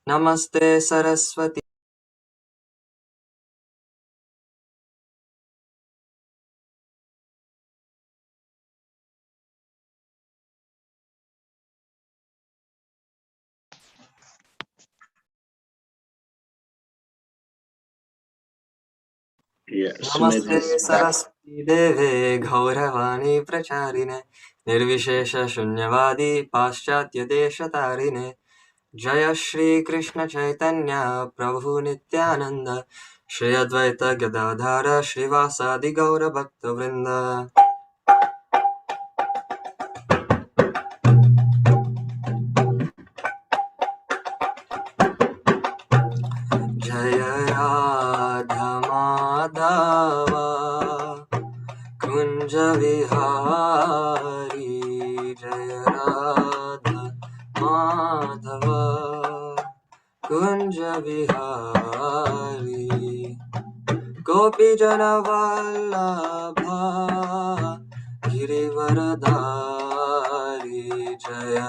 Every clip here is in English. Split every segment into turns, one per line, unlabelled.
नमस्ते सरस्वती नमस्ते सरस्वती देवे गौरवाणी प्रचारिणे निर्विशेष शून्यवादी पाश्चात्य देश तारिणे जय श्री कृष्ण चैतन्य प्रभु नित्यानंद श्री अद्वैत गदाधर श्रीवासादि गौर भक्त वृंद। जय राधा माधव कुंज विहारी जय राधा माधव कुंज विहारी गोपी जन वल्लभा गिरिवरधारी जय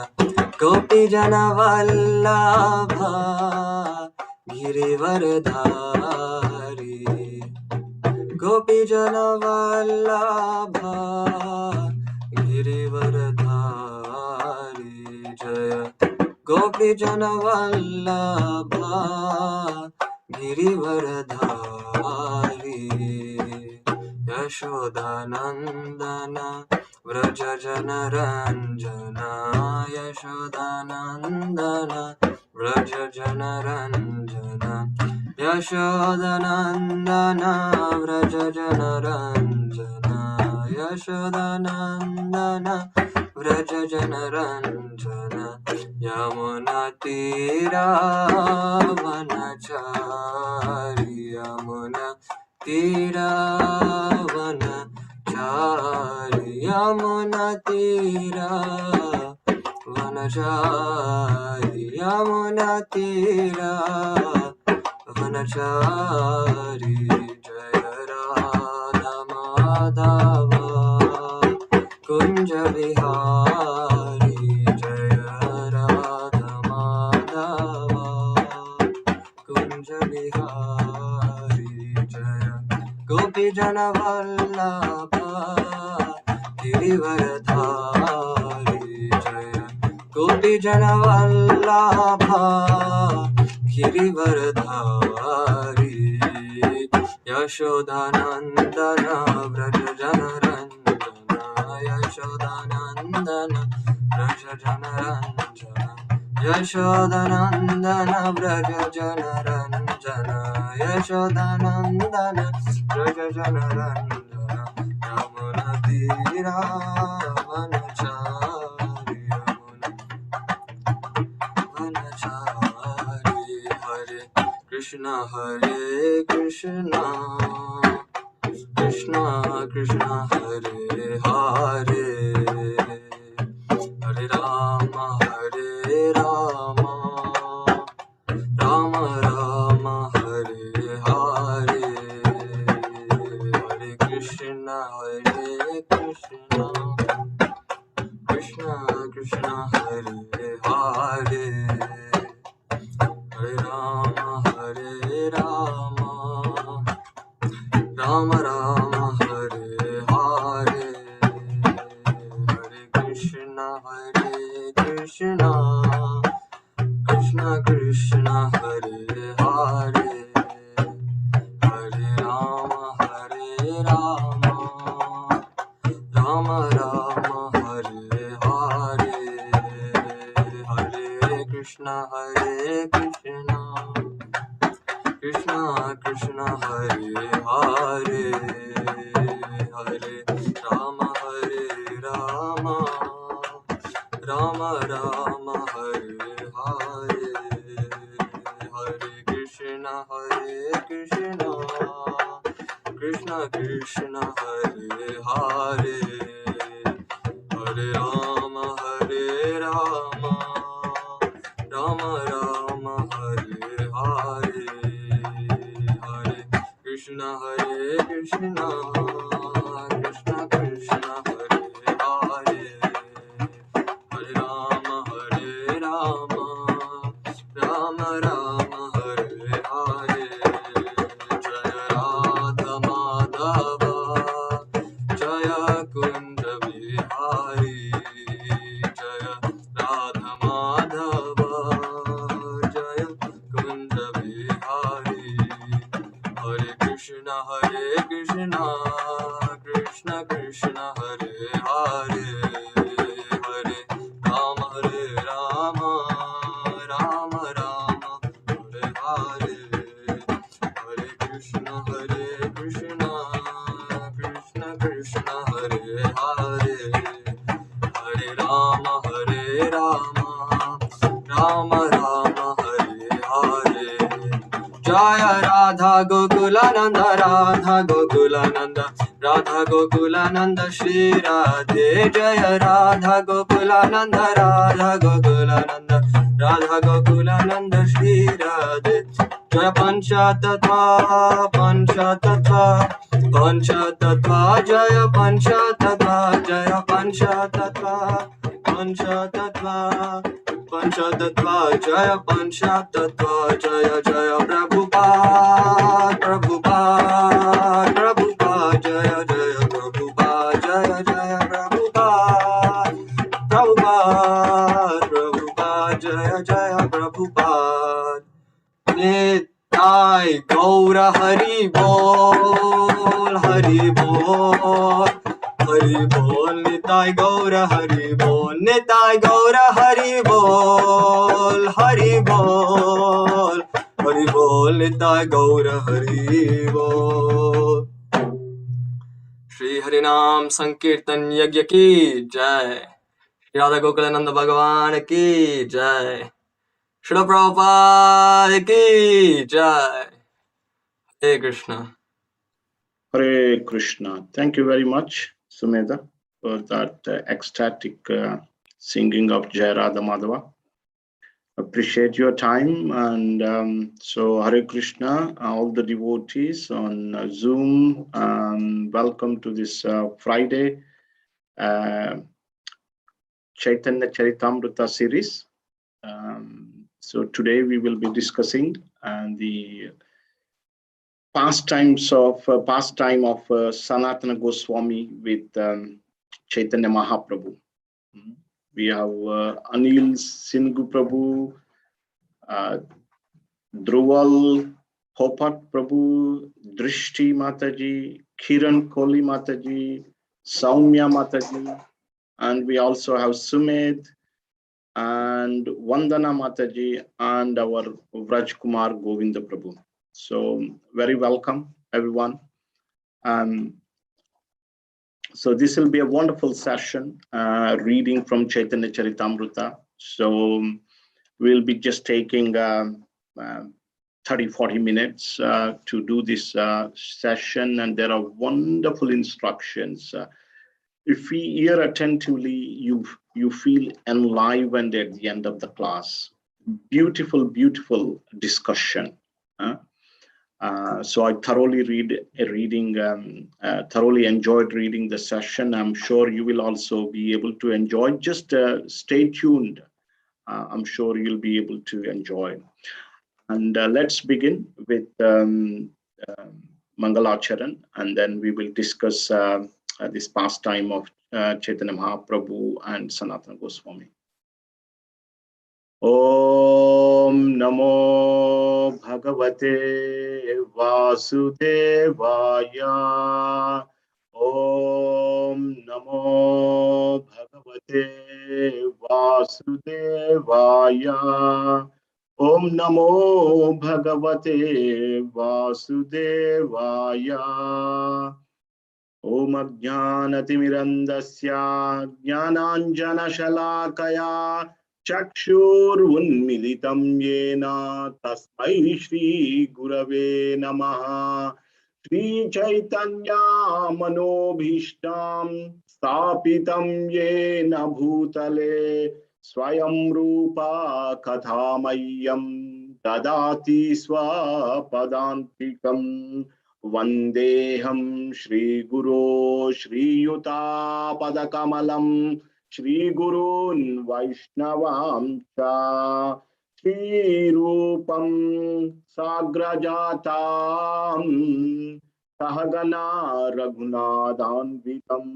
गोपी जन वल्लभा गिरिवरधारी गोपी जन वल्लभा गिरिवरधारी जय गोपी जन वल्लभा गिरिवरधारी यशोदानंदन व्रज जन रंजना यशोदानंदन व्रज जन रंजना यशोदानंदन व्रज जन रंजना यशोदानंदन व्रज जन रंजना यमुना तीरा वनचारी यमुना तीरा वनचारी यमुना तीरा वनचारी यमुना तीरा वनचारी जय राधा माधव कुंज विहारी जय राधा माधव कुंज विहारी जय गोपी जन वल्लभा गिरिवरधारी जय गोपी जन वल्लभा गिरिवरधारी यशोदानंदन व्रज जन रंजना यशोदानंदन व्रज जन रंजना यशोदानंदन व्रज जन रंजना यशोदानंदन व्रज जन रंजना यमुना तीरा वनचारी यमुना वनचारी हरे Krishna Krishna Krishna Hare Hare Hare Ram Ram Ram Hare Hare Hare Krishna Krishna Krishna Hare Hare Hare Ram Ram Ram Hare Hare Hare Krishna Krishna Krishna Hare Hare Hare Ram Ram Ram Hare Hare Hare Krishna Krishna Krishna Hare Hare Hare Ram Ram Ram Hare Hare Hare Krishna Krishna Krishna Hare Hare Hare Ram Ram Ram Hare Hare Hare Krishna Krishna Krishna Hare Hare Hare Ram Ram Rama Rama Hare Hare Jaya Radha Madhava Jaya Kunda Bihari Jaya Radha Madhava Jaya Kunda Bihari Hare Krishna Krishna Krishna Hare Hare Hare Rama Rama Rama Hare Hare Hare Krishna Krishna Krishna Hare Hare Hare Rama Rama Rama Hare Hare Jaya Radha Gokulananda Radha Gokulananda Radha Gokulananda Shri Radhe Jaya Radha Gokulananda Radha Gokulananda Radha Gokulananda Shri Radhe Jaya Panchatattva Panchatattva Panchatattva Jaya Panchatattva Jaya Panchatattva Panchatattva Panchatattva Jaya Panchatattva Jaya Jaya Prabhupada Prabhupada Prabhupada Jaya Jaya Prabhupada Jaya Jaya Prabhupada Prabhupada Prabhupada Jaya Jaya Prabhupada Nitai Gaura Hari Bol Hari Bol Hari Bol Nitai Gaura Hari Bol Nitai Gaura Hari Bol Hari Bol Hari Bol Nitai Gaura Hari Bol Shri Harinam Sankirtan Yagya Ki Jai Radha Gokulananda Bhagavan Ki Jai Srila Prabhupada Ki Jai Hare Krishna
Hare Krishna. Thank you very much, Sumedha, for that ecstatic singing of Jai Radha Madhava. Appreciate your time. And so Hare Krishna, all the devotees on Zoom, welcome to this Friday Chaitanya Charitamrita series. So today we will be discussing the pastime of Sanatana Goswami with Chaitanya Mahaprabhu. We have Anil Singhu Prabhu, Dhruval Hopat Prabhu, Drishti Mataji, Kiran Kohli Mataji, Saumya Mataji, and we also have Sumed and Vandana Mataji and our Vraj Kumar Govinda Prabhu. So very welcome, everyone. So this will be a wonderful session, reading from Chaitanya Charitamrita. So we'll be just taking 30-40 minutes to do this session, and there are wonderful instructions. If we hear attentively, you feel enlivened at the end of the class. Beautiful, beautiful discussion. So I thoroughly thoroughly enjoyed reading the session. I'm sure you will also be able to enjoy. Just stay tuned. I'm sure you'll be able to enjoy. And let's begin with Mangalacharan, and then we will discuss this pastime of Chaitanya Mahaprabhu and Sanatana Goswami. Om Namo Bhagavate Vasudevaya. Om Namo Bhagavate Vasudevaya. Om Namo Bhagavate Vasudevaya. Om Ajnanatimirandasya Jnananjana Shalakaya Chakshurunmilitam Yena Tasmai Shri Gurave Namaha. Shri Caitanya Manobhishtam Stapitam Yena Bhutale Swayam Rupa Kathamayam Dadati Swapadantikam. Vandeham Shri Guru Shri Yuta Padakamalam Shri Gurun Vaishnavam Cha Shrirupam Sagrajatam Sahagana Raghunadhanvitam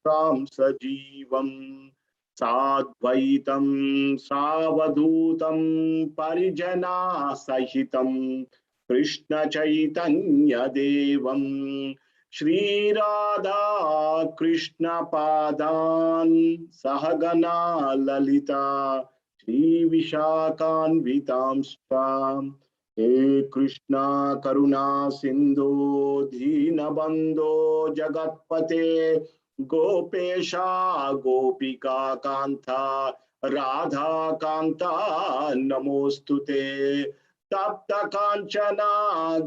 Tam Sajivam Sadvaitam Savadutam Parijana Sahitam Krishna Chaitanya Devam Shri Radha Krishna Padan Sahagana Lalita Shri Vishakhanvitamstam He Krishna Karuna Sindhu Dhinabandho Jagatpate Gopesha Gopika Kanta Radha Kanta Namostute Tapta Kanchana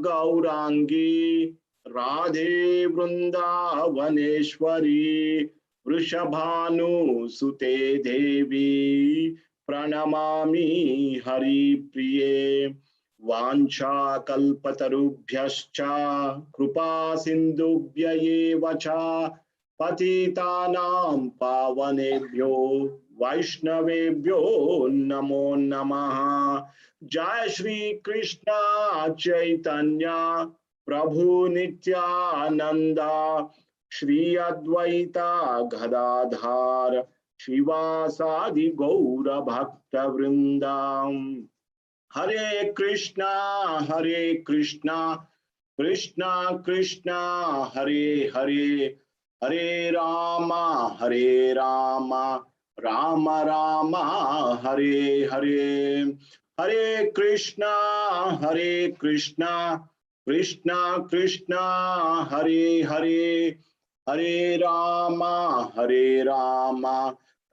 Gaurangi Radhe Vrindavaneshwari Vrishabhanu Sute Devi Pranamami Hari Priye Vancha Kalpatarubhyascha Krupa Sindhubhya Evacha Patitanam Pavanebhyo Vaishnavebhyo Namo Namaha Jai Shri Krishna Chaitanya Prabhu Nityananda Shri Advaita Gadadhar Shivasadi Gaura Bhakta Vrindam Hare Krishna Krishna Krishna Hare Hare Hare Rama Rama Rama Hare Hare Hare Krishna Krishna Krishna Hare Hare Hare Rama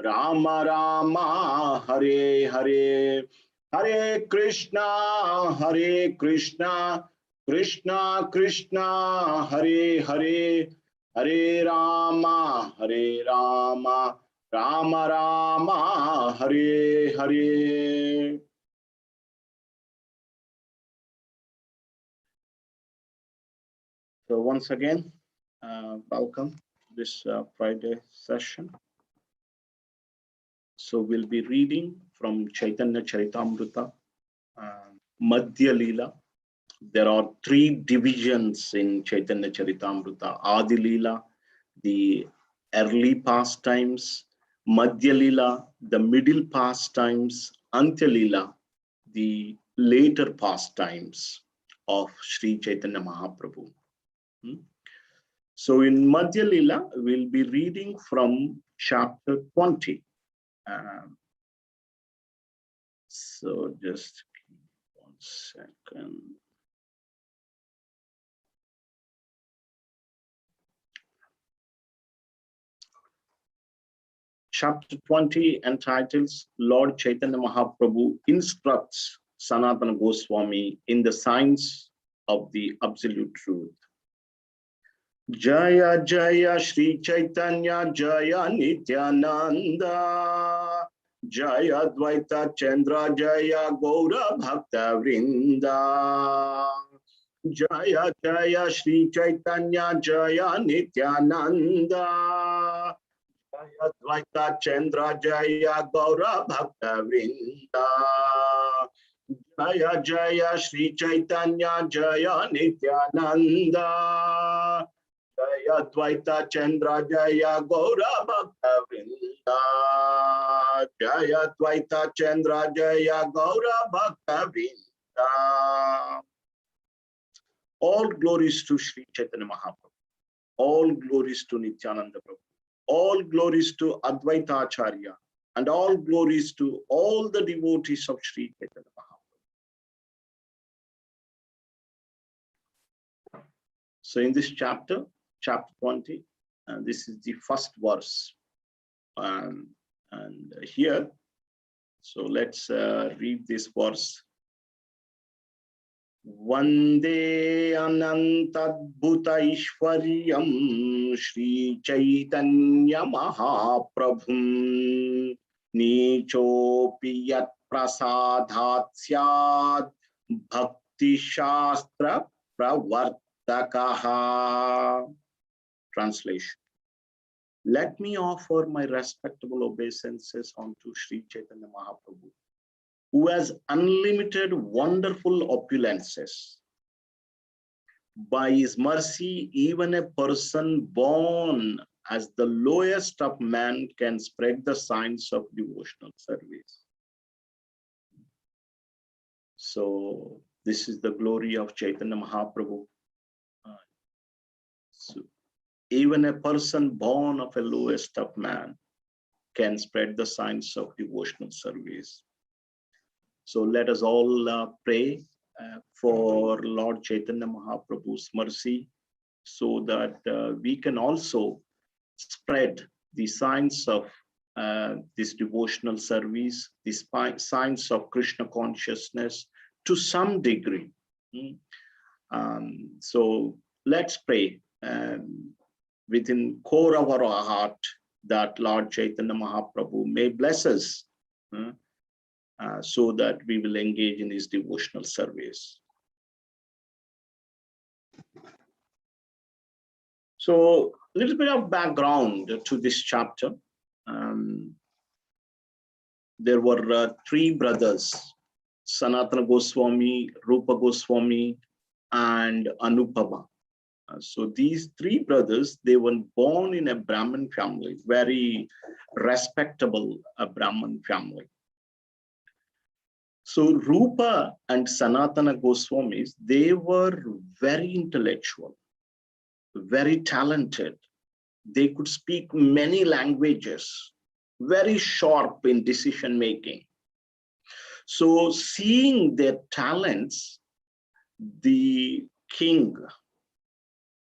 Rama Rama Hare Hare Hare Krishna Krishna Krishna Hare Hare Hare Rama Rama Rama Hare Hare. So once again, welcome to this Friday session. So we'll be reading from Chaitanya Charitamrita, Madhya Leela. There are three divisions in Chaitanya Charitamrita: Adi Leela, the early pastimes; Madhya Leela, the middle pastimes; Antya Leela, the later pastimes of Sri Chaitanya Mahaprabhu. So in Madhya Leela, we'll be reading from chapter 20. So just 1 second. Chapter 20 entitles Lord Chaitanya Mahaprabhu instructs Sanatan Goswami in the science of the absolute truth. Jaya Jaya Shri Chaitanya Jaya Nityananda Jaya Dvaita Chandra Jaya Gaura Bhakta Vrinda Jaya Jaya Shri Chaitanya Jaya Nityananda Jaya Dvaita Chandra Jaya Gaura Bhakta Vrinda Jaya Jaya Shri Chaitanya Jaya Nityananda Jaya Dvaita Chandra Jaya Gaura Bhakta Vrinda Jaya Dvaita Chandra Jaya Gaura Bhakta Vrinda. All glories to Sri Chaitanya Mahaprabhu. All glories to Nityananda Prabhu. All glories to Advaita Acharya. And all glories to all the devotees of Sri Chaitanya Mahaprabhu. So in this chapter 20, this is the first verse. And here, so let's read this verse. Vande Anantadbhuta Ishwaryam Shri Chaitanya Mahaprabhum Nichopi Yat Prasadhat Syad Bhakti Shastra Pravartakaha. Translation. Let me offer my respectable obeisances unto Sri Chaitanya Mahaprabhu, who has unlimited wonderful opulences. By his mercy, even a person born as the lowest of man can spread the signs of devotional service. So this is the glory of Chaitanya Mahaprabhu. So even a person born of a lowest of man can spread the signs of devotional service. So let us all pray for Lord Chaitanya Mahaprabhu's mercy, so that we can also spread the signs of this devotional service, the signs of Krishna consciousness to some degree. So let's pray within core of our heart that Lord Chaitanya Mahaprabhu may bless us so that we will engage in this devotional service. So a little bit of background to this chapter. There were three brothers, Sanatana Goswami, Rupa Goswami, and Anupama. So these three brothers, they were born in a Brahmin family, very respectable Brahmin family. So Rupa and Sanatana Goswamis, they were very intellectual, very talented. They could speak many languages, very sharp in decision making. So seeing their talents, the king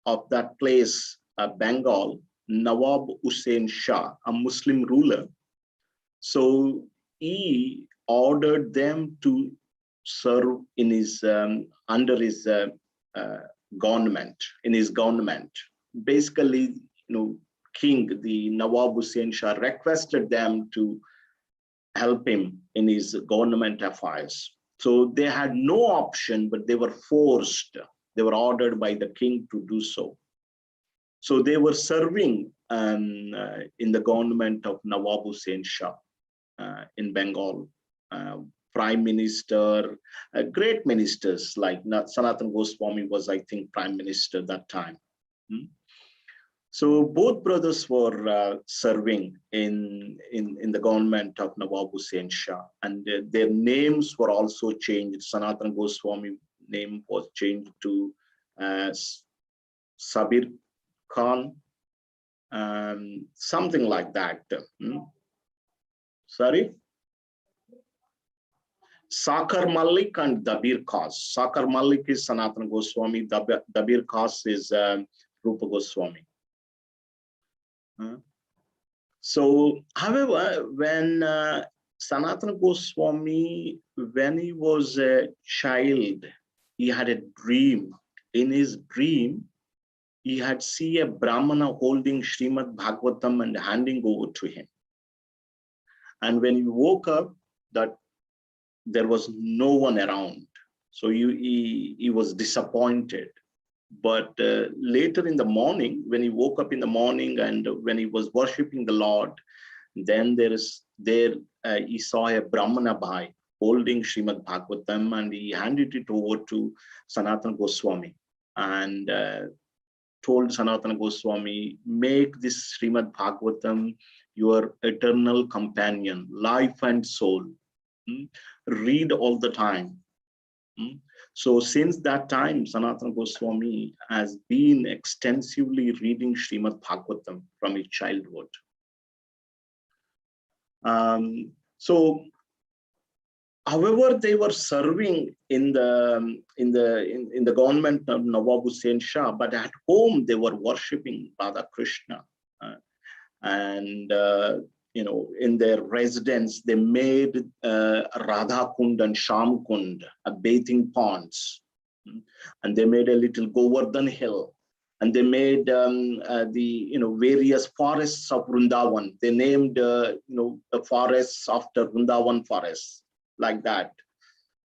of that place, Bengal, Nawab Hussain Shah, a Muslim ruler, so he ordered them to serve in his under his government, in his government. Basically, king, the Nawab Hussain Shah, requested them to help him in his government affairs. So they had no option, but they were forced. They were ordered by the king to do so. So they were serving in the government of Nawab Hussain Shah in Bengal. Prime Minister, great ministers like Sanatan Goswami was, I think, Prime Minister that time. So both brothers were serving in the government of Nawab Hussain Shah, and their names were also changed. Sanatan Goswami name was changed to Sabir Khan, something like that. Sorry? Sakar Malik and Dabir Khas. Sakar Malik is Sanatana Goswami, Dabir Khas is Rupa Goswami. So, however, when Sanatana Goswami, when he was a child, he had a dream. In his dream, he had seen a Brahmana holding Srimad Bhagavatam and handing over to him. And when he woke up, that there was no one around. So he was disappointed. But later in the morning, when he woke up in the morning and when he was worshipping the Lord, then he saw a Brahmana Bhai holding Srimad Bhagavatam, and he handed it over to Sanatana Goswami and told Sanatana Goswami, make this Srimad Bhagavatam your eternal companion, life and soul. Read all the time. So since that time, Sanatana Goswami has been extensively reading Srimad Bhagavatam from his childhood. So, however, they were serving in the government of Nawab Hussain Shah, but at home they were worshipping Radha Krishna, and in their residence, they made Radha Kund and Sham Kund, bathing ponds. And they made a little Govardhan hill. And they made the various forests of Vrindavan. They named the forests after Vrindavan forests, like that.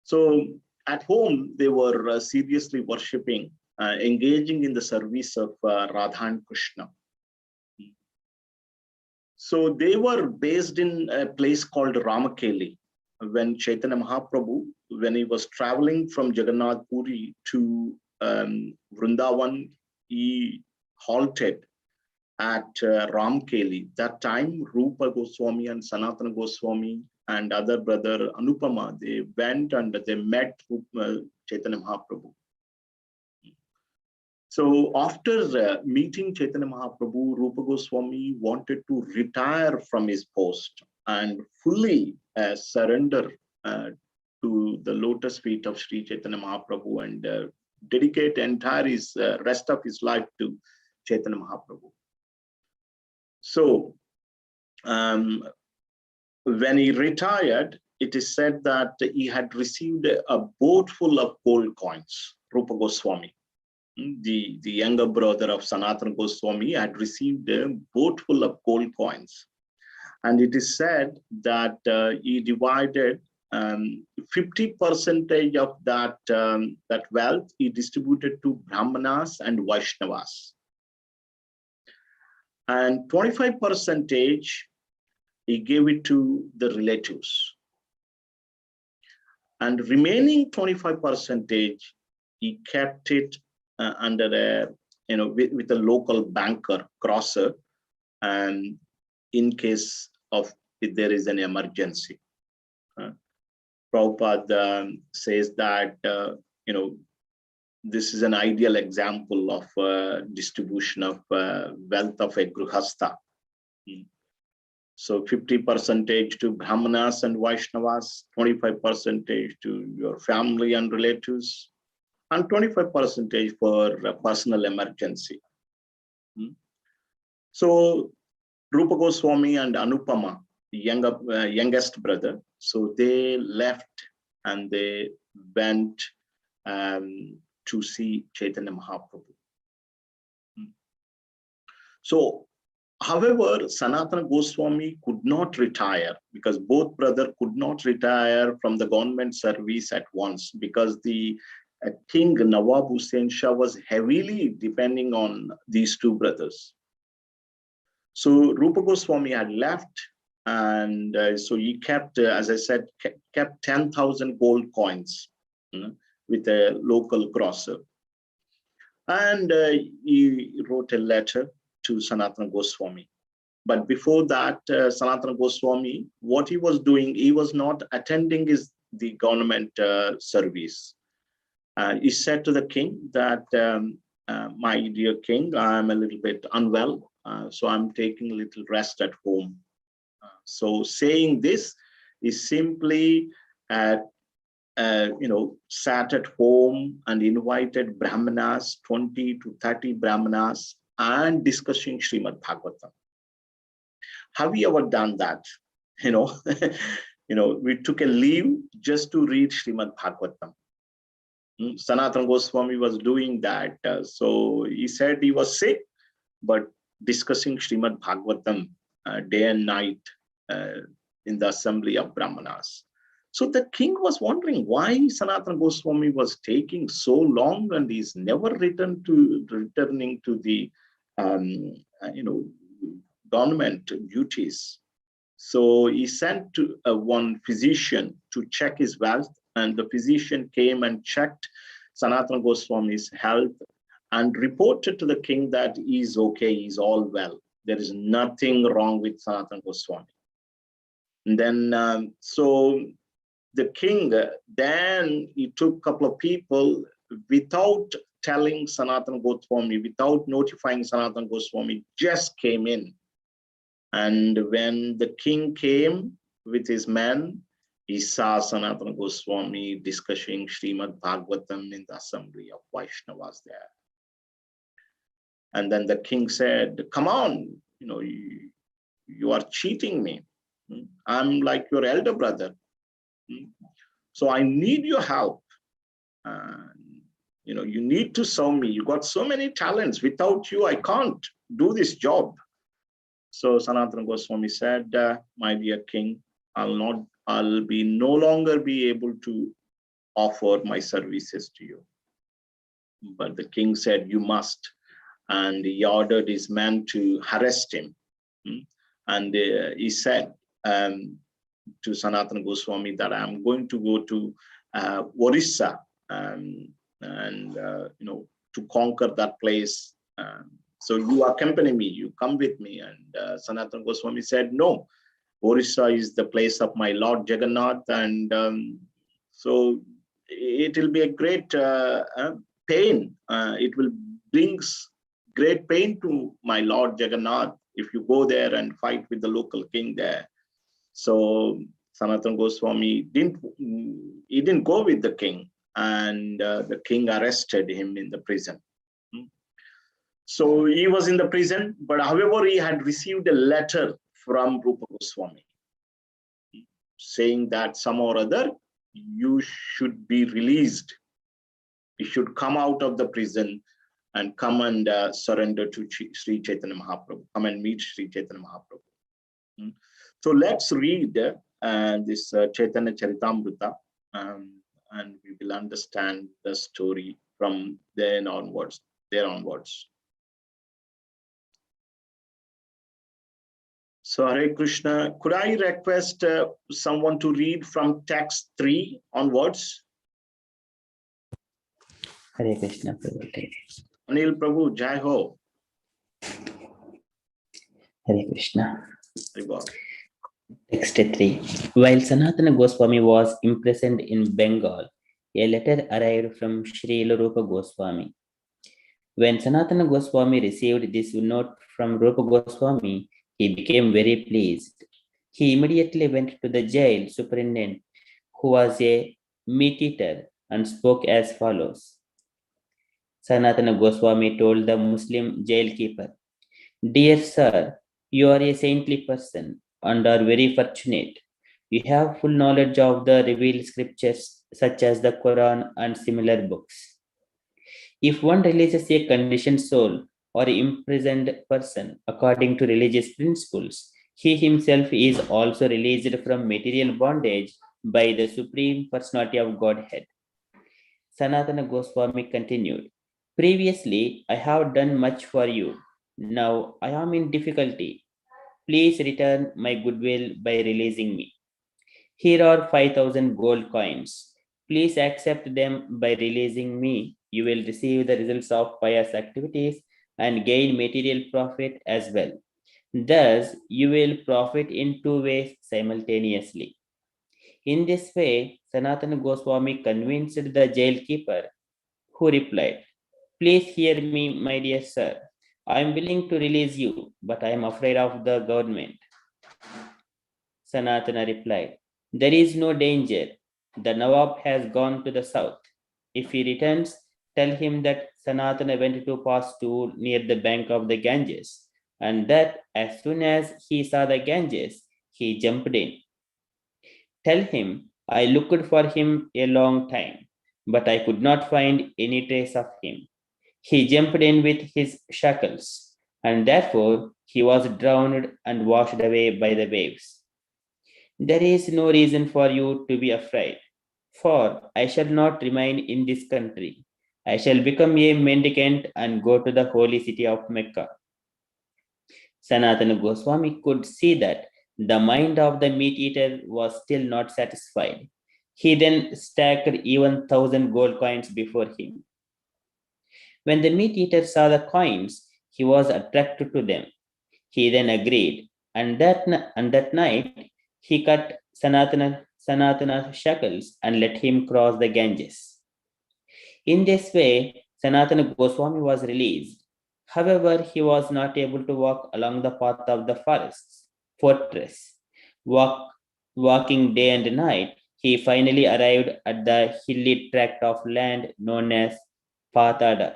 So at home, they were seriously worshipping, engaging in the service of Radha and Krishna. So they were based in a place called Ramakeli. when Chaitanya Mahaprabhu, when he was traveling from Jagannath Puri to Vrindavan, he halted at Ramkeli. That time, Rupa Goswami and Sanatana Goswami and other brother Anupama, they went and they met Chaitanya Mahaprabhu. So after meeting Chaitanya Mahaprabhu, Rupa Goswami wanted to retire from his post and fully surrender to the lotus feet of Sri Chaitanya Mahaprabhu and dedicate entire his rest of his life to Chaitanya Mahaprabhu. So when he retired, it is said that he had received a boat full of gold coins. Rupa Goswami, the younger brother of Sanatana Goswami, had received a boat full of gold coins. And it is said that he divided 50% of that wealth he distributed to Brahmanas and Vaishnavas. And 25% he gave it to the relatives. And remaining 25% he kept it under with a local banker, crosser, and in case of if there is an emergency. Prabhupada says that this is an ideal example of distribution of wealth of a grihastha. So 50% to Brahmanas and Vaishnavas, 25% to your family and relatives, and 25% for a personal emergency. So Rupa Goswami and Anupama, the youngest brother, so they left and they went to see Chaitanya Mahaprabhu. So, however, Sanatana Goswami could not retire because both brothers could not retire from the government service at once because the King Nawab Hussain Shah was heavily depending on these two brothers. So Rupa Goswami had left, and so he kept, as I said, kept 10,000 gold coins with a local grocer. And he wrote a letter to Sanatana Goswami. But before that, Sanatana Goswami, what he was doing, he was not attending the government service. He said to the king that, my dear king, I'm a little bit unwell, so I'm taking a little rest at home. So saying this is simply, sat at home and invited Brahmanas, 20 to 30 Brahmanas, and discussing Srimad Bhagavatam. Have you ever done that? We took a leave just to read Srimad Bhagavatam. Sanatana Goswami was doing that. So he said he was sick, but discussing Srimad Bhagavatam day and night in the assembly of Brahmanas. So the king was wondering why Sanatana Goswami was taking so long and he's never returning to the government duties. So he sent to one physician to check his wealth, and the physician came and checked Sanatana Goswami's health and reported to the king that he's okay, he's all well. There is nothing wrong with Sanatana Goswami. And then, so the king, then he took a couple of people without telling Sanatana Goswami, without notifying Sanatana Goswami, just came in. And when the king came with his men, he saw Sanatana Goswami discussing Srimad Bhagavatam in the assembly of Vaishnavas there. And then the king said, come on, you are cheating me. I'm like your elder brother. So I need your help. You need to serve me. You got so many talents. Without you, I can't do this job. So Sanatana Goswami said, my dear king, I'll no longer be able to offer my services to you. But the king said, you must. And he ordered his men to arrest him. And he said, to Sanatana Goswami that I'm going to go to Orissa and to conquer that place. So you accompany me, you come with me. And Sanatana Goswami said, no, Orissa is the place of my Lord Jagannath, and so it will be a great pain. It will brings great pain to my Lord Jagannath if you go there and fight with the local king there. So Sanatana Goswami didn't go with the king, and the king arrested him in the prison. So he was in the prison, but however, he had received a letter from Rupa Goswami saying that some or other you should be released. You should come out of the prison and come and surrender to Sri Chaitanya Mahaprabhu. Come and meet Sri Chaitanya Mahaprabhu. So let's read this Chaitanya Charitamrita, and we will understand the story from there onwards. So Hare Krishna, could I request someone to read from text 3 onwards?
Hare Krishna, Prabhu.
Anil Prabhu, Jai Ho.
Hare Krishna.
Hare
Text 3. While Sanatana Goswami was imprisoned in Bengal, a letter arrived from Srila Rupa Goswami. When Sanatana Goswami received this note from Rupa Goswami, he became very pleased. He immediately went to the jail superintendent, who was a meat eater, and spoke as follows. Sanatana Goswami told the Muslim jailkeeper, "Dear sir, you are a saintly person and are very fortunate. You have full knowledge of the revealed scriptures such as the Quran and similar books. If one releases a conditioned soul or imprisoned person according to religious principles, he himself is also released from material bondage by the Supreme Personality of Godhead." Sanatana Goswami continued, "Previously, I have done much for you. Now I am in difficulty. Please return my goodwill by releasing me. Here are 5,000 gold coins. Please accept them by releasing me. You will receive the results of pious activities and gain material profit as well. Thus, you will profit in two ways simultaneously." In this way, Sanatana Goswami convinced the jailkeeper, who replied, "Please hear me, my dear sir. I am willing to release you, but I am afraid of the government." Sanatana replied, "There is no danger. The Nawab has gone to the south. If he returns, tell him that Sanatana went to pass stool near the bank of the Ganges, and that as soon as he saw the Ganges, he jumped in. Tell him I looked for him a long time, but I could not find any trace of him. He jumped in with his shackles, and therefore he was drowned and washed away by the waves. There is no reason for you to be afraid, for I shall not remain in this country. I shall become a mendicant and go to the holy city of Mecca." Sanatana Goswami could see that the mind of the meat eater was still not satisfied. He then stacked even 1,000 gold coins before him. When the meat eater saw the coins, he was attracted to them. He then agreed, and that night he cut Sanatana's shackles and let him cross the Ganges. In this way, Sanatana Goswami was released. However, he was not able to walk along the path of the fortress. Walking day and night, he finally arrived at the hilly tract of land known as Patada.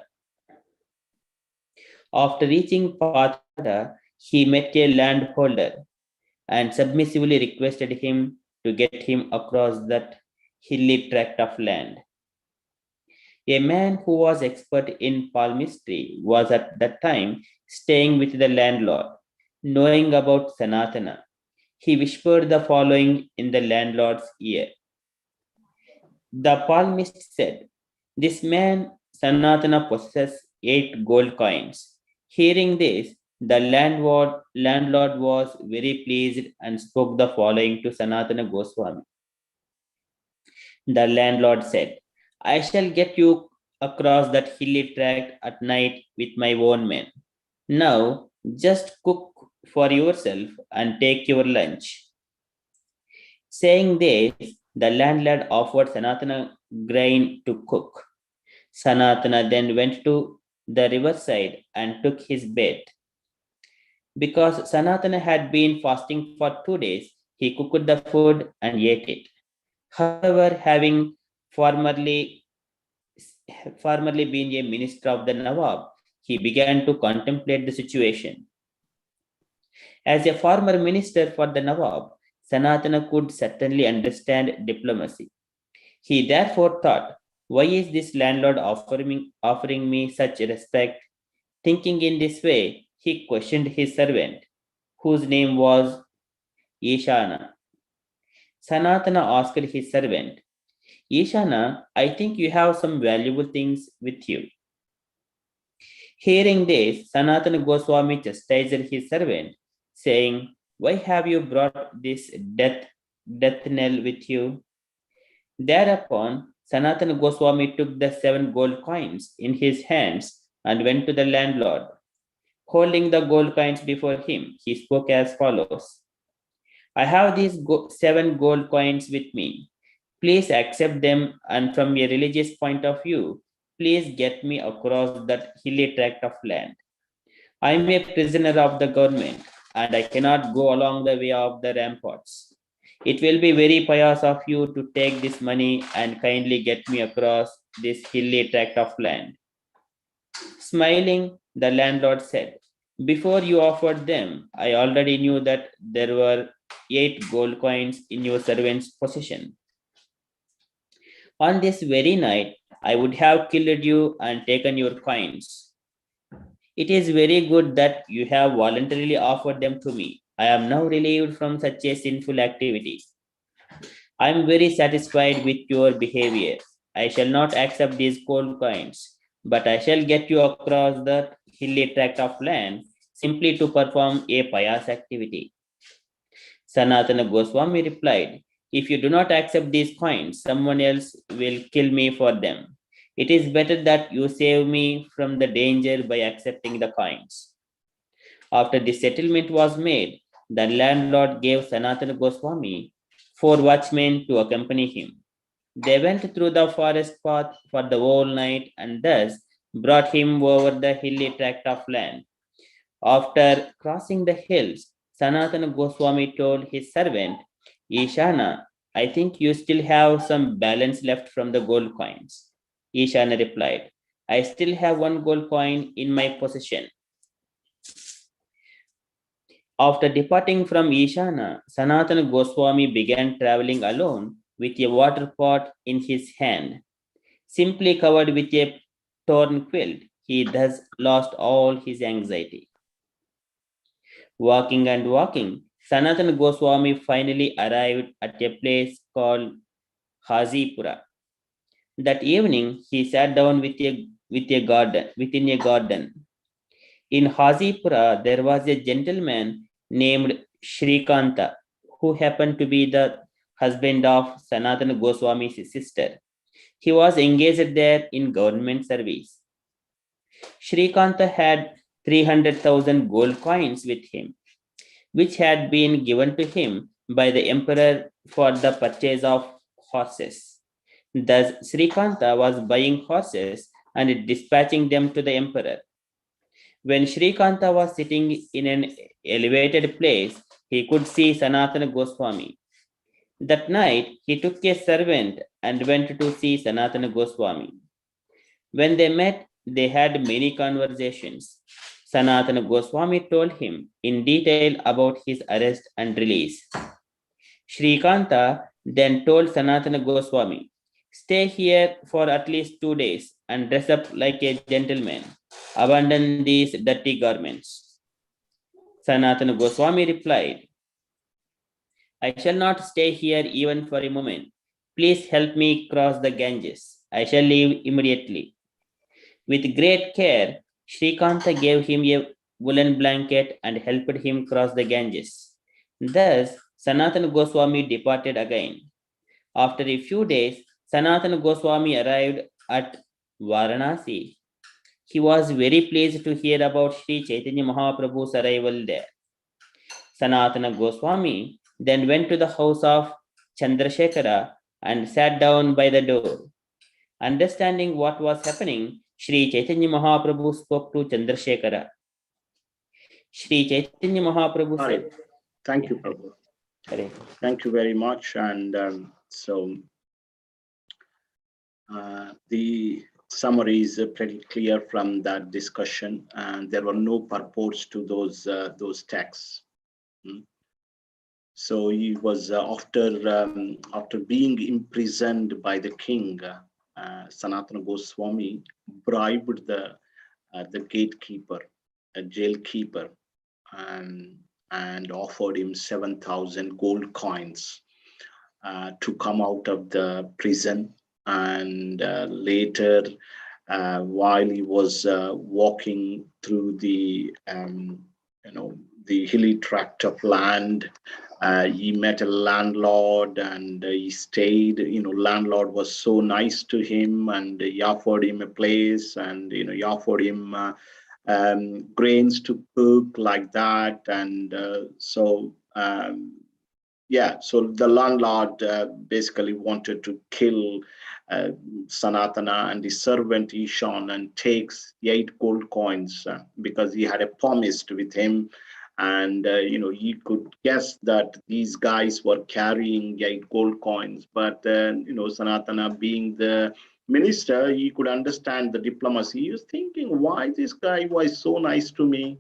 After reaching Patada, he met a landholder and submissively requested him to get him across that hilly tract of land. A man who was expert in palmistry was at that time staying with the landlord. Knowing about Sanatana, he whispered the following in the landlord's ear. The palmist said, "This man Sanatana possesses 8 gold coins." Hearing this, The landlord was very pleased and spoke the following to Sanatana Goswami. The landlord said, I shall get you across that hilly tract at night with my own men. Now, just cook for yourself and take your lunch. Saying this, the landlord offered Sanatana grain to cook. Sanatana then went to the riverside and took his bed. Because Sanatana had been fasting for 2 days, he cooked the food and ate it. However, having formerly, formerly been a minister of the Nawab, he began to contemplate the situation. As a former minister for the Nawab, Sanatana could certainly understand diplomacy. He therefore thought, why is this landlord offering me such respect? Thinking in this way, he questioned his servant, whose name was Ishana. Sanatana asked his servant, Ishana, I think you have some valuable things with you. Hearing this, Sanatana Goswami chastised his servant, saying, why have you brought this death knell with you? Thereupon, Sanatana Goswami took the 7 gold coins in his hands and went to the landlord. Holding the gold coins before him, he spoke as follows. I have these 7 gold coins with me. Please accept them, and from a religious point of view, please get me across that hilly tract of land. I am a prisoner of the government, and I cannot go along the way of the ramparts. It will be very pious of you to take this money and kindly get me across this hilly tract of land. Smiling, the landlord said, before you offered them, I already knew that there were 8 gold coins in your servant's possession. On this very night, I would have killed you and taken your coins. It is very good that you have voluntarily offered them to me. I am now relieved from such a sinful activity. I am very satisfied with your behavior. I shall not accept these gold coins, but I shall get you across the hilly tract of land simply to perform a pious activity. Sanatana Goswami replied, if you do not accept these coins, someone else will kill me for them. It is better that you save me from the danger by accepting the coins. After the settlement was made, the landlord gave Sanatana Goswami 4 watchmen to accompany him. They went through the forest path for the whole night and thus brought him over the hilly tract of land. After crossing the hills, Sanatana Goswami told his servant, Ishana, I think you still have some balance left from the gold coins. Ishana replied, I still have 1 gold coin in my possession. After departing from Ishana, Sanatana Goswami began traveling alone with a water pot in his hand. Simply covered with a torn quilt, he thus lost all his anxiety. Walking and walking, Sanatana Goswami finally arrived at a place called Hazipura. That evening, he sat down within a garden. In Hazipura, there was a gentleman named Shrikanta, who happened to be the husband of Sanatana Goswami's sister. He was engaged there in government service. Shrikanta had 300,000 gold coins with him, which had been given to him by the emperor for the purchase of horses. Thus, Srikanta was buying horses and dispatching them to the emperor. When Srikanta was sitting in an elevated place, he could see Sanatana Goswami. That night, he took a servant and went to see Sanatana Goswami. When they met, they had many conversations. Sanatana Goswami told him in detail about his arrest and release. Srikanta then told Sanatana Goswami, stay here for at least 2 days and dress up like a gentleman. Abandon these dirty garments. Sanatana Goswami replied, I shall not stay here even for a moment. Please help me cross the Ganges. I shall leave immediately. With great care, Srikanta gave him a woolen blanket and helped him cross the Ganges. Thus, Sanatana Goswami departed again. After a few days, Sanatana Goswami arrived at Varanasi. He was very pleased to hear about Sri Chaitanya Mahaprabhu's arrival there. Sanatana Goswami then went to the house of Chandrasekhara and sat down by the door. Understanding what was happening, Sri Chaitanya Mahaprabhu spoke to Chandrasekhara. Sri Chaitanya Mahaprabhu said,
Thank you, Prabhu.
Hare.
Thank you very much. And the summary is pretty clear from that discussion, and there were no purports to those texts. So he was after being imprisoned by the king, Sanatana Goswami bribed the gatekeeper, a jailkeeper, and offered him 7,000 gold coins to come out of the prison. And later, while he was walking through the the hilly tract of land, he met a landlord, and he stayed. Landlord was so nice to him, and he offered him a place, and he offered him grains to cook like that. And so the landlord basically wanted to kill Sanatana and his servant Ishan and takes 8 gold coins because he had a promise with him. And he could guess that these guys were carrying 8 gold coins, but Sanatana, being the minister, he could understand the diplomacy. He was thinking, why this guy was so nice to me?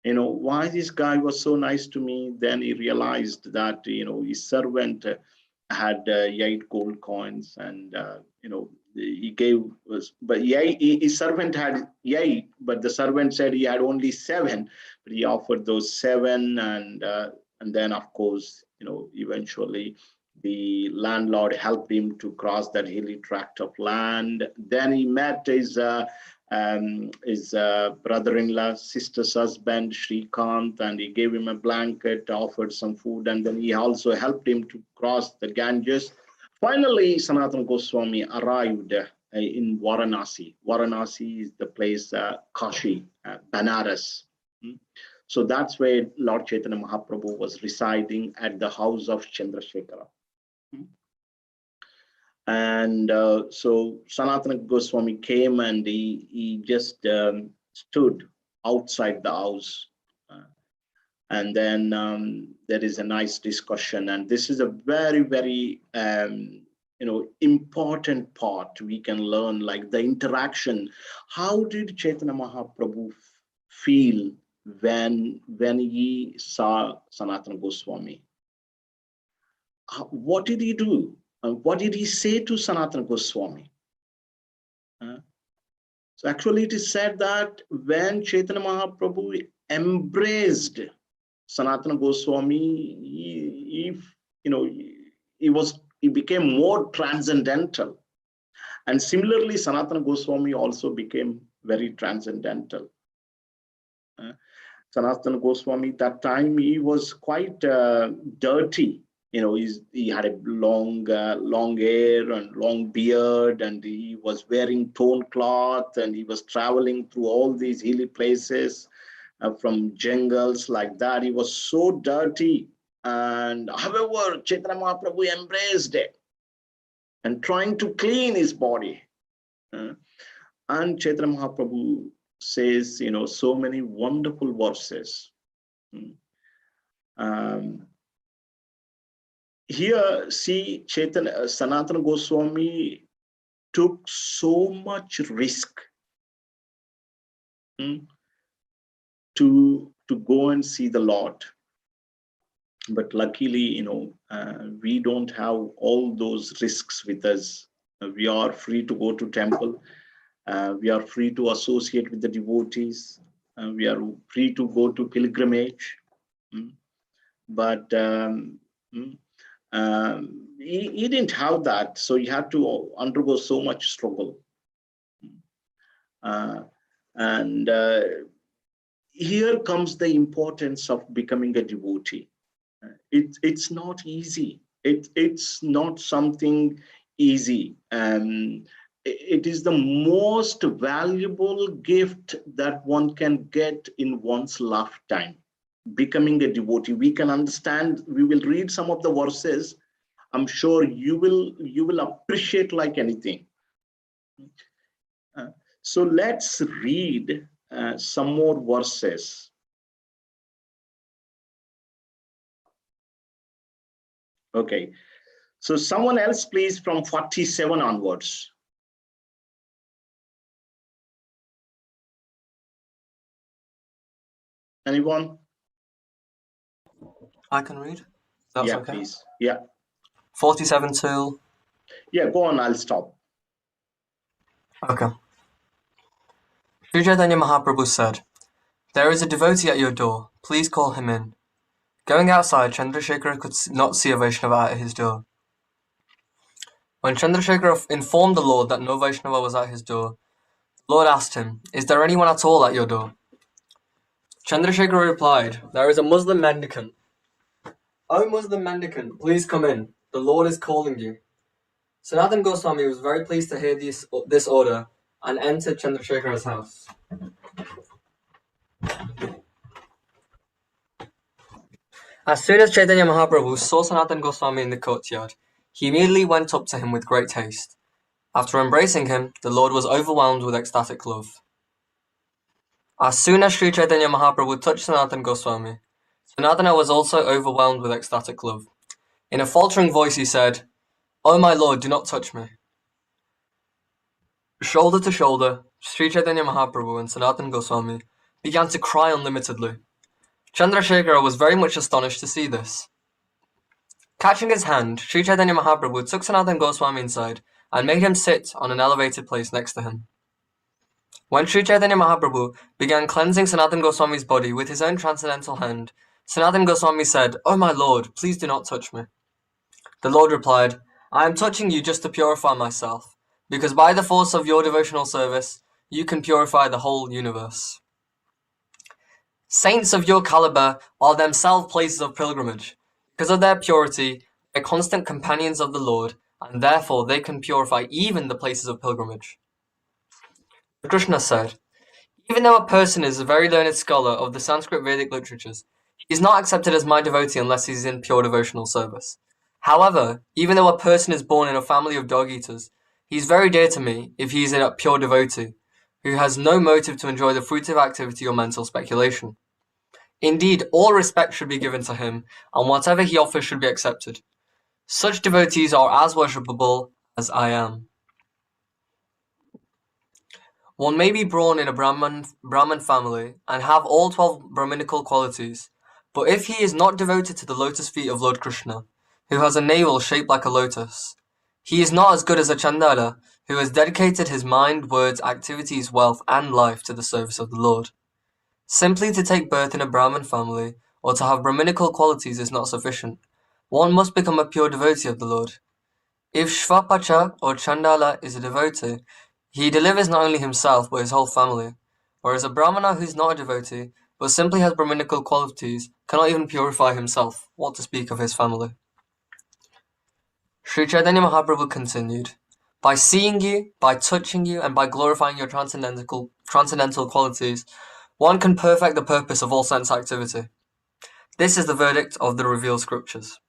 Why this guy was so nice to me? Then he realized that his servant had 8 gold coins, and he gave us, but his servant had 8, but the servant said he had only 7, but he offered those 7. And then, of course, eventually the landlord helped him to cross that hilly tract of land. Then he met his brother-in-law, sister's husband, Shrikant, and he gave him a blanket, offered some food, and then he also helped him to cross the Ganges. Finally, Sanatana Goswami arrived in Varanasi. Varanasi is the place, Kashi, Banaras. So that's where Lord Chaitanya Mahaprabhu was residing, at the house of Chandrasekhara. And so Sanatana Goswami came, and he just stood outside the house. And then there is a nice discussion. And this is a very, very important part we can learn, like the interaction. How did Chaitanya Mahaprabhu feel when he saw Sanatana Goswami? What did he do? What did he say to Sanatana Goswami? So actually it is said that when Chaitanya Mahaprabhu embraced Sanatana Goswami, he became more transcendental. And similarly, Sanatana Goswami also became very transcendental. Sanatana Goswami, that time he was quite dirty. He had a long hair and long beard, and he was wearing torn cloth, and he was traveling through all these hilly places from jungles like that. He was so dirty. And however, Chaitanya Mahaprabhu embraced it and trying to clean his body. And Chaitanya Mahaprabhu says, so many wonderful verses. Here, see, Sanatana Goswami took so much risk to go and see the Lord. But luckily, we don't have all those risks with us. We are free to go to temple. We are free to associate with the devotees. We are free to go to pilgrimage. But he didn't have that, so he had to undergo so much struggle. And here comes the importance of becoming a devotee. It's not easy. It's not something easy. It is the most valuable gift that one can get in one's lifetime. Becoming a devotee, we can understand. We will read some of the verses. I'm sure you will appreciate like anything. So let's read some more verses. Okay, so someone else please from 47 onwards. Anyone?
I can read. That's
Yeah,
okay.
please. Yeah.
47 till.
Yeah, go on, I'll stop.
Okay. Sri Chaitanya Mahaprabhu said, "There is a devotee at your door. Please call him in." Going outside, Chandrasekhara could not see a Vaishnava at his door. When Chandrasekhara informed the Lord that no Vaishnava was at his door, the Lord asked him, "Is there anyone at all at your door?" Chandrasekhara replied, "There is a Muslim mendicant." "O Muslim mendicant, please come in. The Lord is calling you." Sanatan Goswami was very pleased to hear this order and entered Chandrasekhara's house. As soon as Chaitanya Mahaprabhu saw Sanatan Goswami in the courtyard, he immediately went up to him with great haste. After embracing him, the Lord was overwhelmed with ecstatic love. As soon as Sri Chaitanya Mahaprabhu touched Sanatan Goswami, Sanatana was also overwhelmed with ecstatic love. In a faltering voice he said, "Oh my Lord, do not touch me." Shoulder to shoulder, Sri Chaitanya Mahaprabhu and Sanatan Goswami began to cry unlimitedly. Chandrasekhara was very much astonished to see this. Catching his hand, Sri Chaitanya Mahaprabhu took Sanatan Goswami inside and made him sit on an elevated place next to him. When Sri Chaitanya Mahaprabhu began cleansing Sanatan Goswami's body with his own transcendental hand, Sanatan Goswami said, "Oh my Lord, please do not touch me." The Lord replied, "I am touching you just to purify myself, because by the force of your devotional service, you can purify the whole universe." Saints of your caliber are themselves places of pilgrimage. Because of their purity, they are constant companions of the Lord, and therefore they can purify even the places of pilgrimage. Krishna said, "Even though a person is a very learned scholar of the Sanskrit Vedic literatures, he is not accepted as my devotee unless he is in pure devotional service. However, even though a person is born in a family of dog-eaters, he is very dear to me if he is a pure devotee, who has no motive to enjoy the fruits of activity or mental speculation. Indeed, all respect should be given to him, and whatever he offers should be accepted. Such devotees are as worshipable as I am." One may be born in a Brahman family and have all 12 Brahminical qualities, but if he is not devoted to the lotus feet of Lord Krishna, who has a navel shaped like a lotus, he is not as good as a Chandala, who has dedicated his mind, words, activities, wealth, and life to the service of the Lord. Simply to take birth in a Brahmin family or to have Brahminical qualities is not sufficient. One must become a pure devotee of the Lord. If Shvapacha or Chandala is a devotee, he delivers not only himself but his whole family, whereas a Brahmana who is not a devotee but simply has Brahminical qualities cannot even purify himself, what to speak of his family. Sri Chaitanya Mahaprabhu continued, "By seeing you, by touching you, and by glorifying your transcendental qualities, one can perfect the purpose of all sense activity. This is the verdict of the revealed scriptures."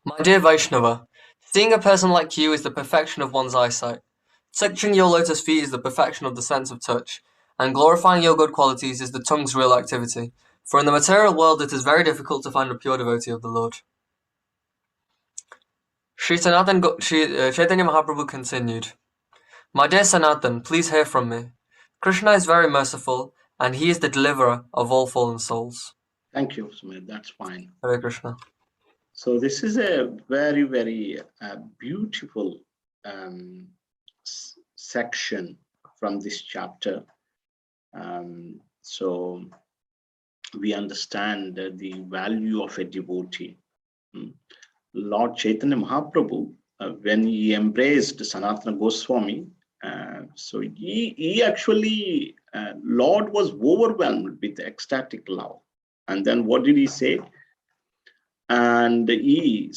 My dear Vaishnava, seeing a person like you is the perfection of one's eyesight. Touching your lotus feet is the perfection of the sense of touch, and glorifying your good qualities is the tongue's real activity. For in the material world it is very difficult to find a pure devotee of the Lord. Chaitanya Mahaprabhu continued, "My dear Sanatan, please hear from me. Krishna is very merciful, and he is the deliverer of all fallen souls."
Thank you, Sumit. That's fine.
Hare Krishna.
So this is a very, very beautiful section from this chapter. So we understand the value of a devotee. Lord Chaitanya Mahaprabhu, when he embraced Sanatana Goswami, so he actually Lord was overwhelmed with ecstatic love. And then what did he say? And he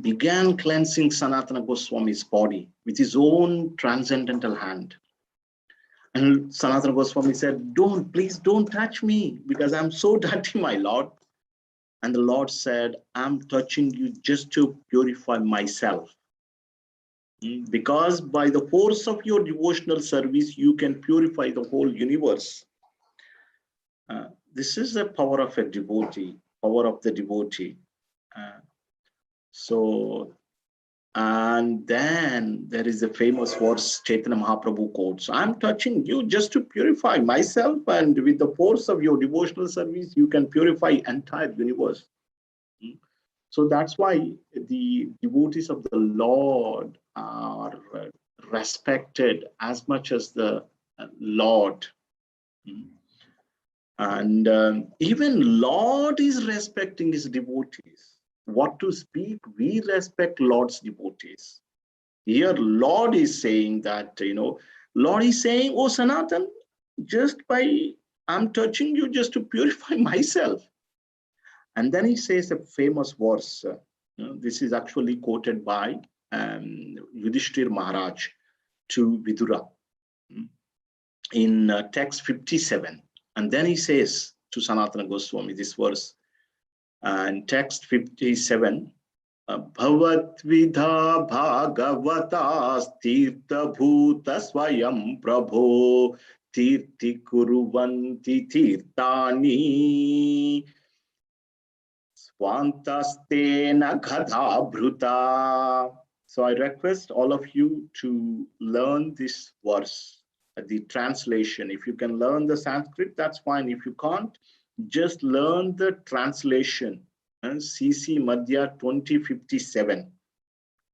began cleansing Sanatana Goswami's body with his own transcendental hand. And Sanatana Goswami said, please don't touch me because I'm so dirty, my Lord. And the Lord said, I'm touching you just to purify myself. Because by the force of your devotional service, you can purify the whole universe. This is the power of a devotee, power of the devotee. And then there is a famous verse Chaitanya Mahaprabhu quotes, I'm touching you just to purify myself, and with the force of your devotional service, you can purify entire universe. So that's why the devotees of the Lord are respected as much as the Lord. And even Lord is respecting his devotees. What to speak? We respect Lord's devotees. Here, Lord is saying that, Lord is saying, oh, Sanatan, I'm touching you just to purify myself. And then he says a famous verse. This is actually quoted by Yudhishthir Maharaj to Vidura in text 57. And then he says to Sanatana Goswami this verse, in text 57, Bhavatvidha Bhagavatas Tirtha Bhuta Swayam Prabho Tirti Kuruvanti Tirtani Swantastena Ghada Bhruta. So I request all of you to learn this verse, the translation. If you can learn the Sanskrit, that's fine. If you can't, just learn the translation. CC Madhya 2057,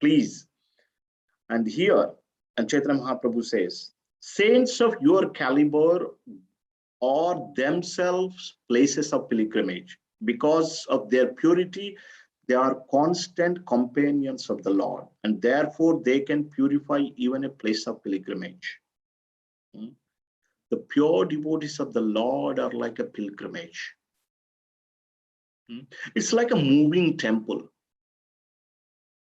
please. And here, and Chaitanya Mahaprabhu says, saints of your caliber are themselves places of pilgrimage. Because of their purity, they are constant companions of the Lord, and therefore they can purify even a place of pilgrimage. The pure devotees of the Lord are like a pilgrimage. It's like a moving temple.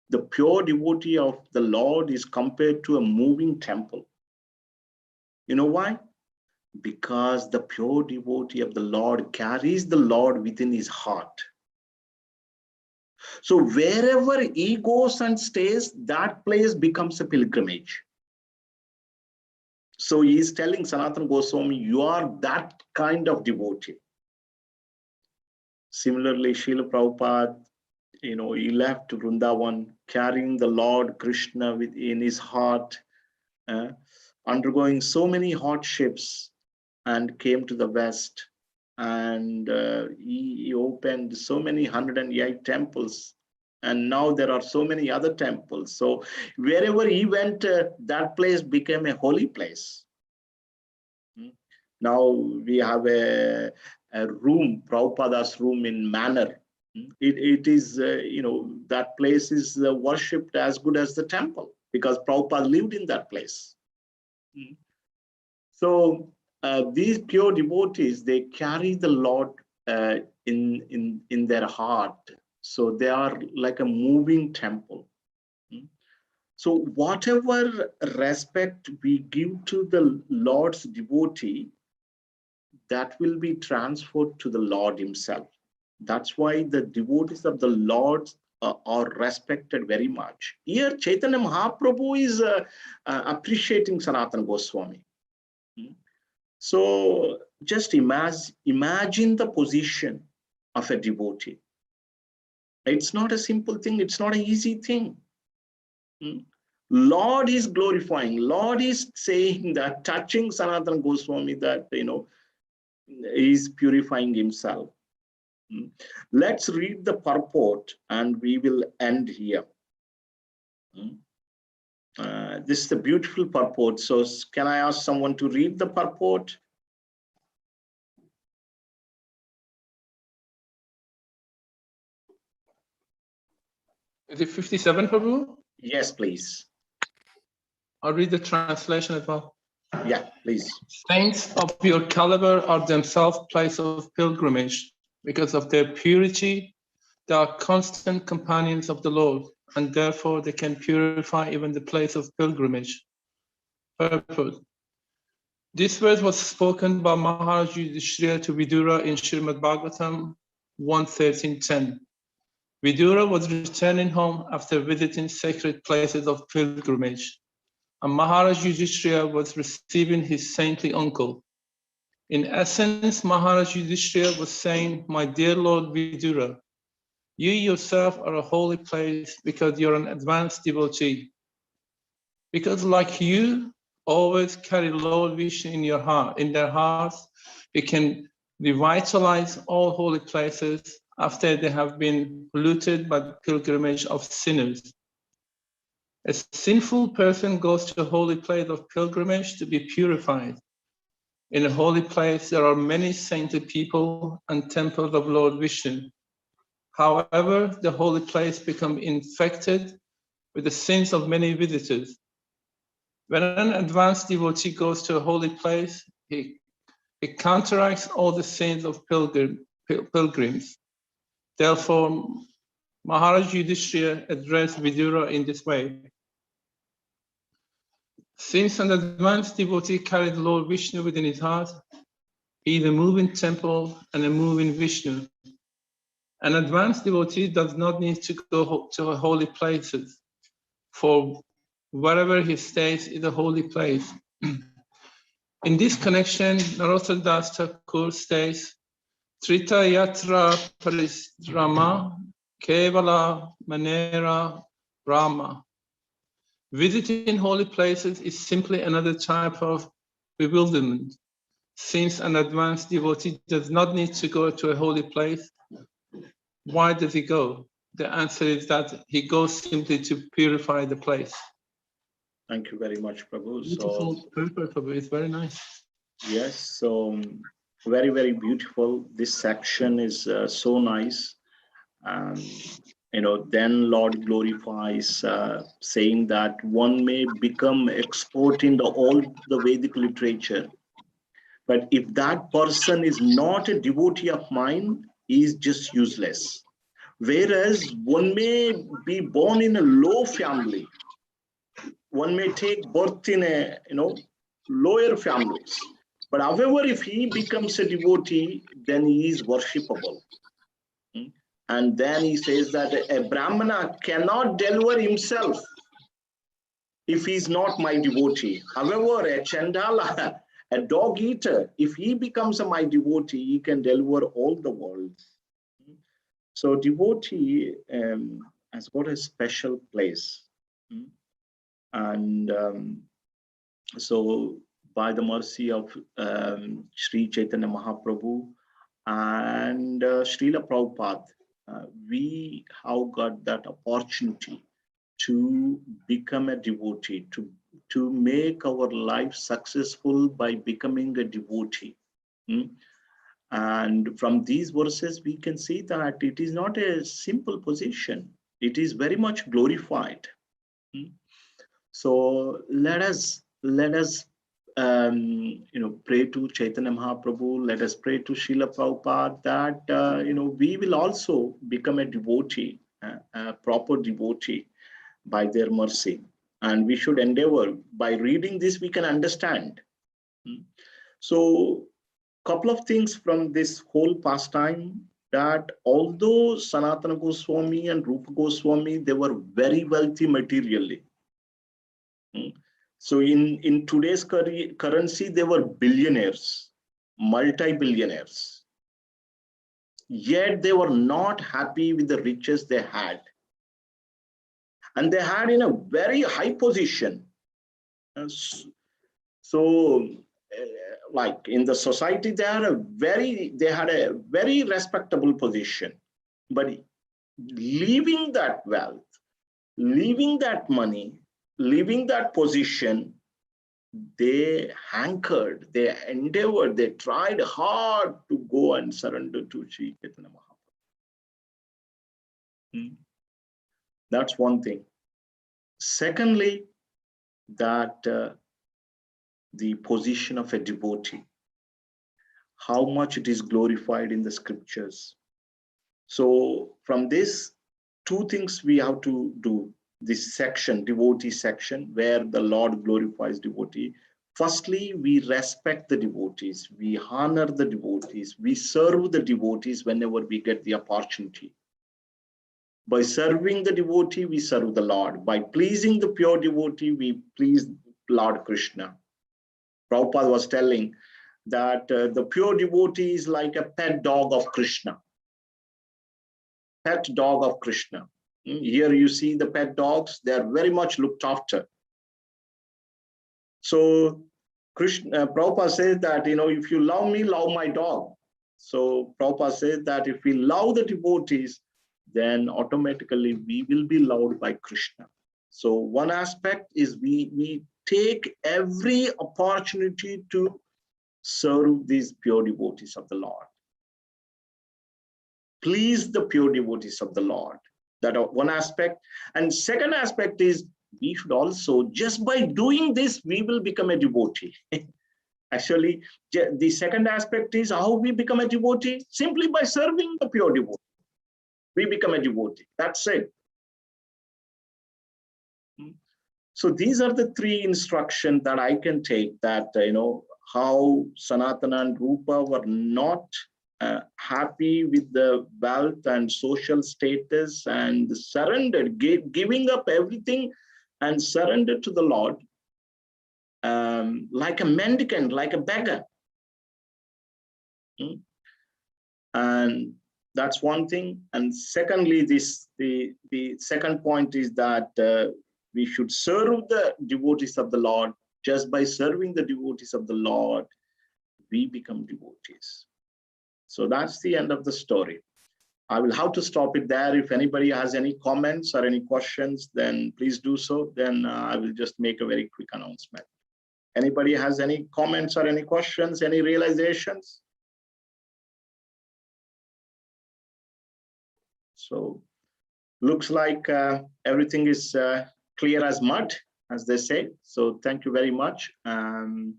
The pure devotee of the Lord is compared to a moving temple. You know why? Because the pure devotee of the Lord carries the Lord within his heart. So wherever he goes and stays, that place becomes a pilgrimage. So he is telling Sanatana Goswami, you are that kind of devotee. Similarly, Srila Prabhupada, he left Vrindavan carrying the Lord Krishna within his heart, undergoing so many hardships, and came to the West. And he opened so many 108 temples. And now there are so many other temples. So wherever he went, that place became a holy place. Now we have a room, Prabhupada's room in Manor. It is, that place is worshipped as good as the temple because Prabhupada lived in that place. So these pure devotees, they carry the Lord in their heart. So they are like a moving temple. So whatever respect we give to the Lord's devotee, that will be transferred to the Lord himself. That's why the devotees of the Lord are respected very much. Here, Chaitanya Mahaprabhu is appreciating Sanatana Goswami. So just imagine the position of a devotee. It's not a simple thing. It's not an easy thing. Lord is glorifying. Lord is saying that, touching Sanatana Goswami, that, is purifying himself. Let's read the purport and we will end here. This is the beautiful purport. So can I ask someone to read the purport?
Is it 57, Prabhu?
Yes, please.
I'll read the translation as well.
Yeah, please.
Saints of your caliber are themselves place of pilgrimage. Because of their purity, they are constant companions of the Lord, and therefore they can purify even the place of pilgrimage. Purpose. This verse was spoken by Maharaj Yudhishthira to Vidura in Srimad Bhagavatam 1.13.10. Vidura was returning home after visiting sacred places of pilgrimage, and Maharaj Yudhishthira was receiving his saintly uncle. In essence, Maharaj Yudhishthira was saying, "My dear Lord Vidura, you yourself are a holy place because you're an advanced devotee. Because like you always carry Lord Vishnu in your heart, in their hearts, we can revitalize all holy places after they have been polluted by the pilgrimage of sinners. A sinful person goes to a holy place of pilgrimage to be purified. In a holy place, there are many saintly people and temples of Lord Vishnu. However, the holy place becomes infected with the sins of many visitors. When an advanced devotee goes to a holy place, he counteracts all the sins of pilgrims. Therefore, Maharaj Yudhishthira addressed Vidura in this way. Since an advanced devotee carried Lord Vishnu within his heart, he is a moving temple and a moving Vishnu. An advanced devotee does not need to go to holy places, for wherever he stays is a holy place. In this connection, Narottama Das Thakur states, Trita Yatra Parisrama Kevala Manera Rama. Visiting holy places is simply another type of bewilderment. Since an advanced devotee does not need to go to a holy place, why does he go? The answer is that he goes simply to purify the place.
Thank you very much, Prabhu.
Beautiful purpose of it. It's very nice.
Yes, so very, very beautiful. This section is so nice. Then Lord glorifies, saying that one may become expert in all the Vedic literature, but if that person is not a devotee of mine, he is just useless. Whereas one may be born in a low family, one may take birth in a lower families, but however, if he becomes a devotee, then he is worshipable. And then he says that a Brahmana cannot deliver himself if he is not my devotee. However, a Chandala, a dog eater, if he becomes my devotee, he can deliver all the world. So devotee has got a special place. And so by the mercy of Sri Chaitanya Mahaprabhu and Srila Prabhupada, we have got that opportunity to become a devotee, to make our life successful by becoming a devotee. And from these verses, we can see that it is not a simple position. It is very much glorified. So let us pray to Chaitanya Mahaprabhu. Let us pray to Srila Prabhupada that we will also become a devotee, a proper devotee, by their mercy. And we should endeavor, by reading this, we can understand. So couple of things from this whole pastime, that although Sanatana Goswami and Rupa Goswami, they were very wealthy materially. So in today's currency, they were billionaires, multi-billionaires. Yet they were not happy with the riches they had. And they had in a very high position. So like in the society, they had a very respectable position. But leaving that wealth, leaving that money, leaving that position, they hankered, they endeavored, they tried hard to go and surrender to Sri Chaitanya Mahaprabhu. That's one thing. Secondly, that the position of a devotee, how much it is glorified in the scriptures. So from this, two things we have to do. This section, devotee section, where the Lord glorifies devotee. Firstly, we respect the devotees, we honor the devotees, we serve the devotees whenever we get the opportunity. By serving the devotee, we serve the Lord. By pleasing the pure devotee, we please Lord Krishna. Prabhupada was telling that the pure devotee is like a pet dog of Krishna. Pet dog of Krishna. Here you see the pet dogs, they are very much looked after. So Prabhupada says that, if you love me, love my dog. So Prabhupada says that if we love the devotees, then automatically we will be loved by Krishna. So one aspect is we take every opportunity to serve these pure devotees of the Lord. Please the pure devotees of the Lord. That one aspect. And second aspect is we should also, just by doing this, we will become a devotee. Actually, the second aspect is how we become a devotee, simply by serving the pure devotee. We become a devotee. That's it. So these are the three instructions that I can take, that, how Sanatana and Rupa were not happy with the wealth and social status and surrendered, giving up everything and surrendered to the Lord, like a mendicant, like a beggar. And that's one thing. And secondly, the second point is that we should serve the devotees of the Lord. Just by serving the devotees of the Lord, we become devotees. So that's the end of the story. I will have to stop it there. If anybody has any comments or any questions, then please do so. Then I will just make a very quick announcement. Anybody has any comments or any questions, any realizations? So looks like everything is clear as mud, as they say. So thank you very much. And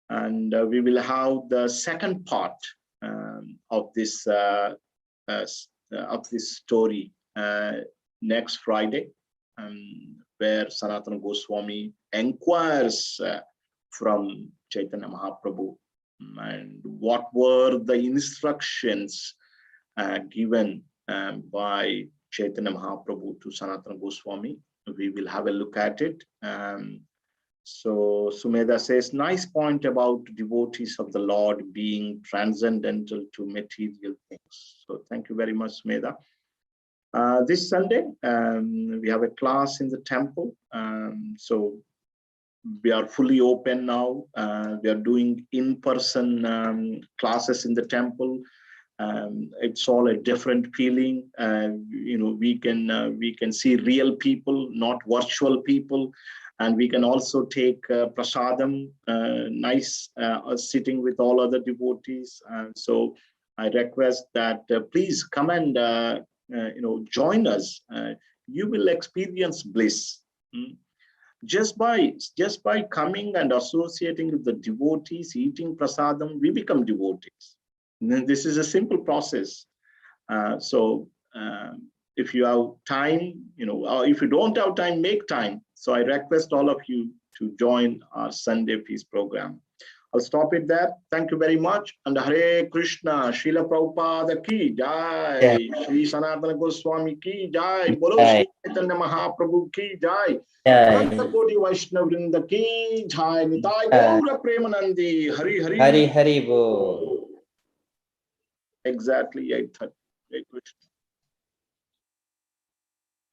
we will have the second part of this story next Friday, where Sanatana Goswami inquires from Chaitanya Mahaprabhu and what were the instructions given by Chaitanya Mahaprabhu to Sanatana Goswami. We will have a look at it. So Sumedha says, nice point about devotees of the Lord being transcendental to material things. So thank you very much, Sumedha. This Sunday, we have a class in the temple. So we are fully open now. We are doing in-person classes in the temple. It's all a different feeling. We can see real people, not virtual people. And we can also take prasadam, nice sitting with all other devotees. So I request that please come and join us. You will experience bliss. Just by coming and associating with the devotees, eating prasadam, we become devotees. This is a simple process. So if you have time, or if you don't have time, make time. So I request all of you to join our Sunday Peace program. I'll stop it there. Thank you very much. And Hare Krishna, Srila Prabhupada ki jai, Sri Sanatana Goswami ki jai, Bolo Sri Caitanya Mahaprabhu ki jai, Ananta Koti Vaishnava Vrinda ki jai, Nitai Gaura Premanandi, Hari Hari.
Hari Hari Bo.
Exactly 8:30.